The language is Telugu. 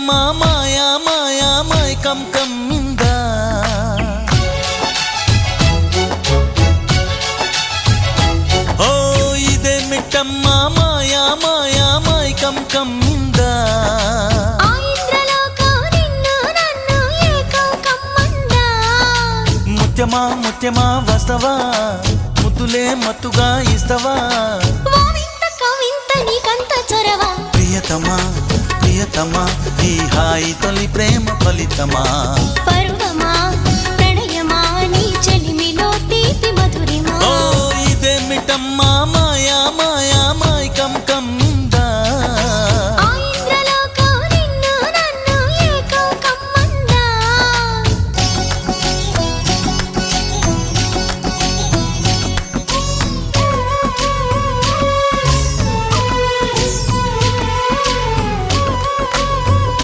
మిట్టమ్మ మాయా మాయా మైకం కమ్మిందా ఓ ఇదే మిట్టమ్మ మాయా మాయా మైకం కమ్మిందా ముత్యమా ముత్యమా వస్తవా ముద్దులే మత్తుగా ఇస్తవా ప్రియతమా ప్రియతమా ఈ హాయి తొలి ప్రేమ ఫలితమా పరువమా ప్రణయమా నీ చెలిమిలో తీపి మధురిమా ఓ ఇదే మిట్టమ్మ మాయా మాయా మైకం కమ్మిందా